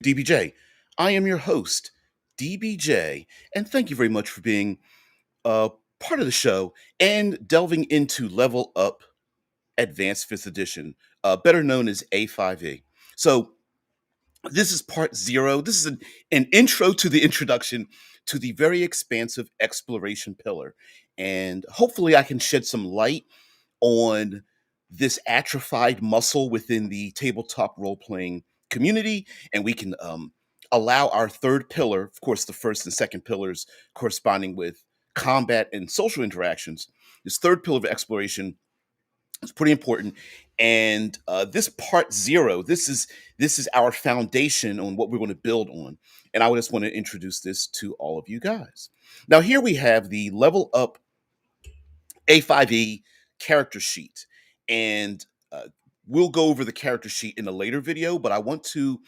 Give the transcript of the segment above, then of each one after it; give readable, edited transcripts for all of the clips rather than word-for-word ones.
DBJ. I am your host, DBJ, and thank you very much for being a part of the show and delving into Level Up Advanced 5th Edition, better known as A5E. So, this is part zero. This is an intro to the introduction to the very expansive exploration pillar. And hopefully, I can shed some light on this atrophied muscle within the tabletop role playing community, and we can allow our third pillar, of course, the first and second pillars corresponding with combat and social interactions. This third pillar of exploration is pretty important, and this part zero, this is our foundation on what we're going to build on. And I just want to introduce this to all of you guys. Now, here we have the level up A5E character sheet. And we'll go over the character sheet in a later video, but I want to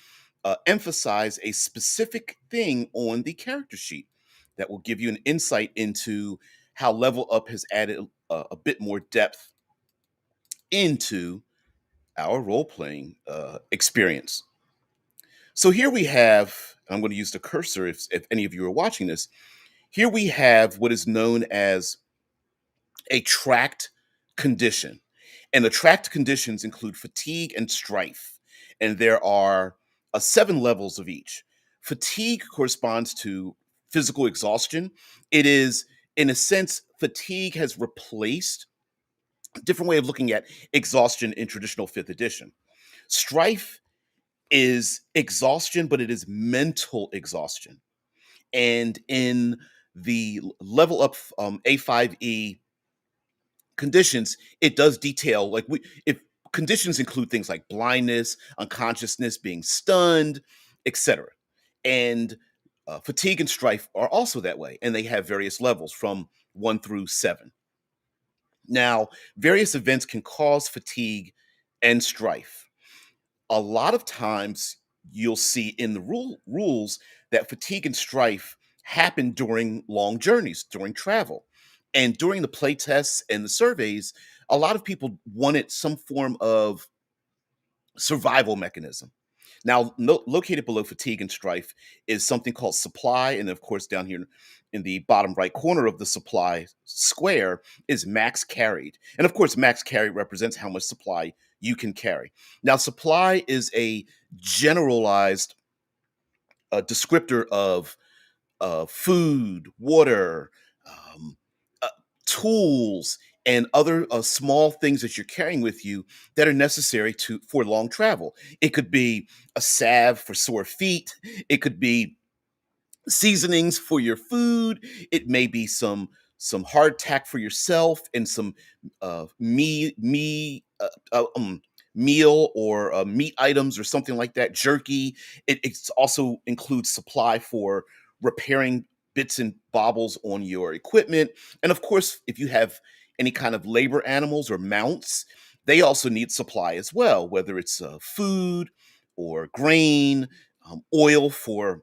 emphasize a specific thing on the character sheet that will give you an insight into how Level Up has added a bit more depth into our role playing experience. So here we have, I'm going to use the cursor if any of you are watching this. Here we have what is known as a tracked condition. And the tracked conditions include fatigue and strife. And there are 7 levels of each. Fatigue corresponds to physical exhaustion. It is, in a sense, fatigue has replaced a different way of looking at exhaustion in traditional 5th edition. Strife is exhaustion, but it is mental exhaustion. And in the level up A5E conditions, it does detail like if conditions include things like blindness, unconsciousness, being stunned, etc. And fatigue and strife are also that way, and they have various levels from 1 through 7. Now, various events can cause fatigue and strife. A lot of times you'll see in the rules that fatigue and strife happen during long journeys, during travel. And during the play tests and the surveys, a lot of people wanted some form of survival mechanism. Now, located below fatigue and strife is something called supply. And of course, down here in the bottom right corner of the supply square is max carried. And of course, max carried represents how much supply you can carry. Now, supply is a generalized descriptor of food, water, um, uh, tools, and other small things that you're carrying with you that are necessary for long travel. It could be a salve for sore feet. It could be seasonings for your food. It may be some hardtack for yourself and some meal or meat items or something like that, jerky. It also includes supply for repairing bits and bobbles on your equipment. And of course, if you have any kind of labor animals or mounts, they also need supply as well, whether it's food or grain, oil for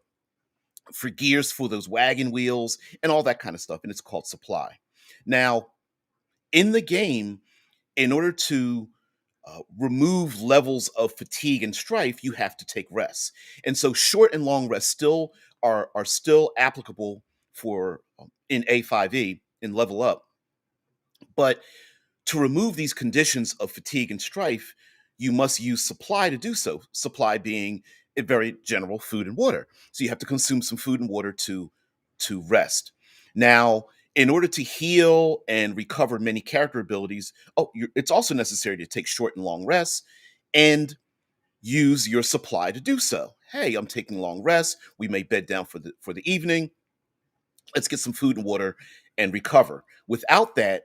gears for those wagon wheels and all that kind of stuff. And it's called supply. Now, in the game, in order to remove levels of fatigue and strife, you have to take rests. And so short and long rests still are still applicable for in A5E in level up. But to remove these conditions of fatigue and strife, you must use supply to do so. Supply being a very general food and water. So you have to consume some food and water to rest. Now, in order to heal and recover many character abilities, it's also necessary to take short and long rests and use your supply to do so. Hey, I'm taking long rests. We may bed down for the evening. Let's get some food and water and recover. Without that,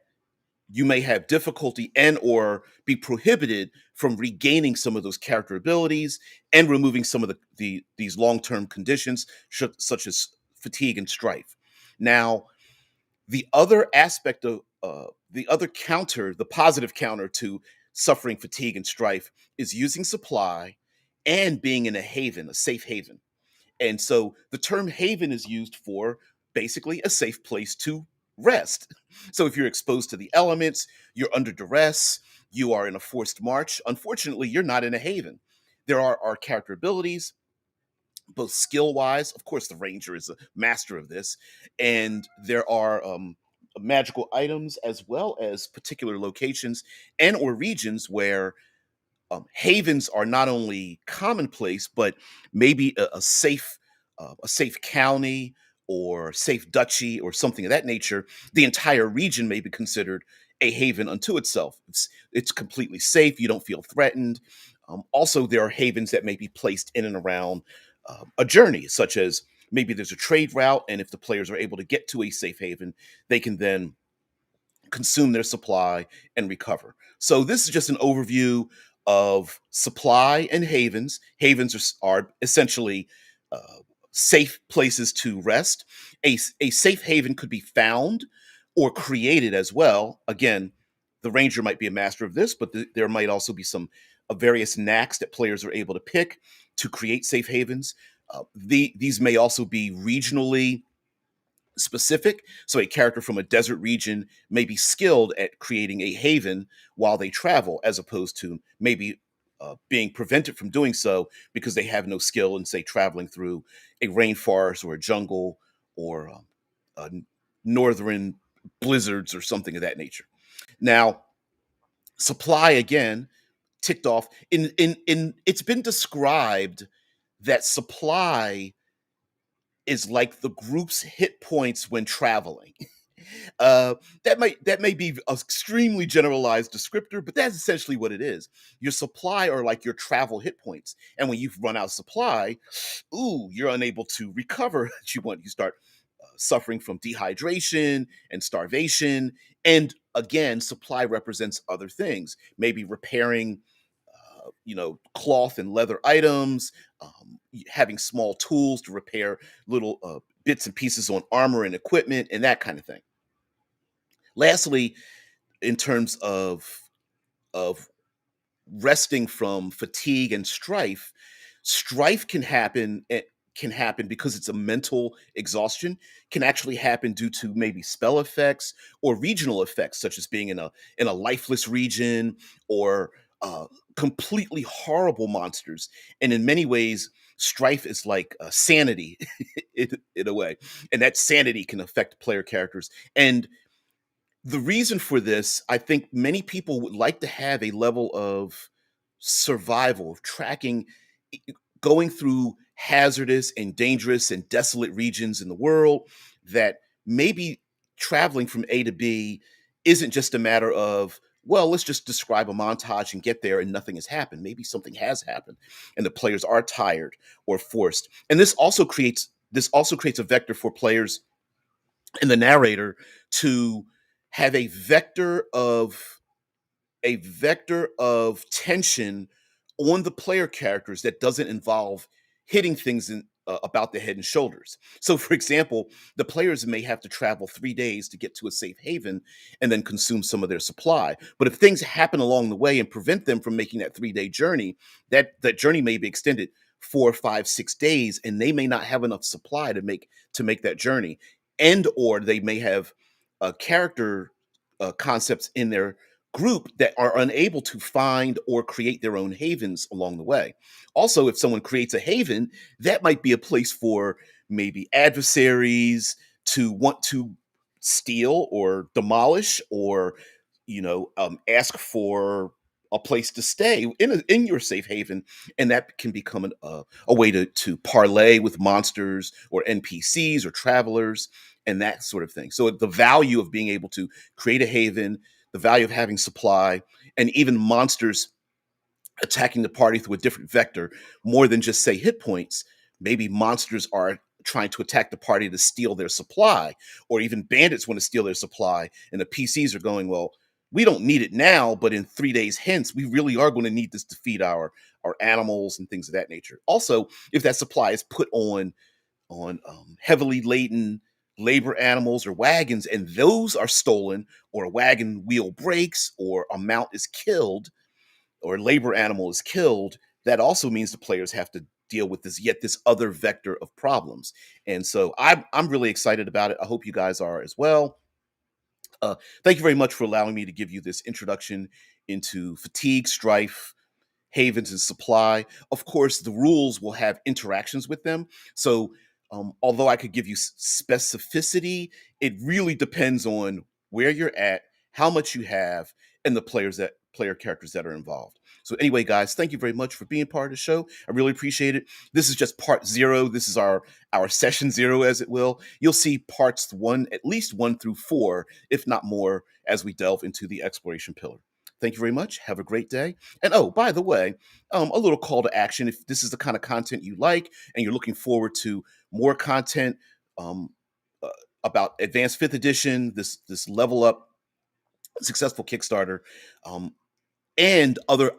you may have difficulty and or be prohibited from regaining some of those character abilities and removing some of these long-term conditions such as fatigue and strife. Now, the other aspect of the other counter, the positive counter to suffering fatigue and strife is using supply and being in a haven, a safe haven. And so the term haven is used for basically a safe place to rest. So if you're exposed to the elements, you're under duress, you are in a forced march, unfortunately, you're not in a haven. There are character abilities both skill wise. Of course, the ranger is a master of this, and there are magical items as well as particular locations and or regions where havens are not only commonplace, but maybe a safe county or safe duchy or something of that nature. The entire region may be considered a haven unto itself. It's completely safe. You don't feel threatened. Also, there are havens that may be placed in and around a journey, such as maybe there's a trade route, and if the players are able to get to a safe haven, they can then consume their supply and recover. So this is just an overview of supply and havens. Havens are essentially uh, safe places to rest. A safe haven could be found or created as well. Again, the ranger might be a master of this, but there might also be some various knacks that players are able to pick to create safe havens. These may also be regionally specific. So a character from a desert region may be skilled at creating a haven while they travel, as opposed to maybe being prevented from doing so because they have no skill in, say, traveling through a rainforest or a jungle or northern blizzards or something of that nature. Now, supply again ticked off in it's been described that supply is like the group's hit points when traveling. Uh, that may be an extremely generalized descriptor, but that's essentially what it is. Your supply are like your travel hit points, and when you've run out of supply, ooh, you're unable to recover what you want. You start suffering from dehydration and starvation, and again, supply represents other things. Maybe repairing cloth and leather items, having small tools to repair little bits and pieces on armor and equipment, and that kind of thing. Lastly, in terms of resting from fatigue and strife, strife can happen because it's a mental exhaustion, can actually happen due to maybe spell effects or regional effects, such as being in a lifeless region or completely horrible monsters. And in many ways, strife is like sanity in a way, and that sanity can affect player characters. And the reason for this, I think many people would like to have a level of survival, of tracking, going through hazardous and dangerous and desolate regions in the world, that maybe traveling from A to B isn't just a matter of, well, let's just describe a montage and get there and nothing has happened. Maybe something has happened and the players are tired or forced. And this also creates a vector for players and the narrator to have a vector of tension on the player characters that doesn't involve hitting things about the head and shoulders. So, for example, the players may have to travel 3 days to get to a safe haven and then consume some of their supply. But if things happen along the way and prevent them from making that 3 day journey, that journey may be extended 4, 5, 6 days, and they may not have enough supply to make that journey, and or they may have character concepts in their group that are unable to find or create their own havens along the way. Also, if someone creates a haven, that might be a place for maybe adversaries to want to steal or demolish or ask for a place to stay in your safe haven, and that can become a way to parlay with monsters or NPCs or travelers and that sort of thing. So the value of being able to create a haven, the value of having supply, and even monsters attacking the party through a different vector, more than just say hit points. Maybe monsters are trying to attack the party to steal their supply, or even bandits want to steal their supply, and the PCs are going, well, we don't need it now, but in 3 days hence, we really are going to need this to feed our animals and things of that nature. Also, if that supply is put on heavily laden labor animals or wagons, and those are stolen, or a wagon wheel breaks, or a mount is killed, or a labor animal is killed, that also means the players have to deal with this other vector of problems. And so I'm really excited about it. I hope you guys are as well. Thank you very much for allowing me to give you this introduction into fatigue, strife, havens and supply. Of course, the rules will have interactions with them. So, although I could give you specificity, it really depends on where you're at, how much you have, and the player characters that are involved. So, anyway, guys, thank you very much for being part of the show. I really appreciate it. This is just part zero. This is our session zero, as it will. You'll see parts one, at least 1 through 4, if not more, as we delve into the exploration pillar. Thank you very much. Have a great day. And oh, by the way, a little call to action. If this is the kind of content you like and you're looking forward to more content um, uh, about Advanced Fifth Edition, this level up successful Kickstarter, um, and other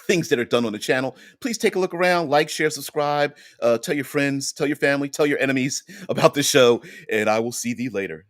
things that are done on the channel, please take a look around, like, share, subscribe, tell your friends, tell your family, tell your enemies about the show, and I will see thee later.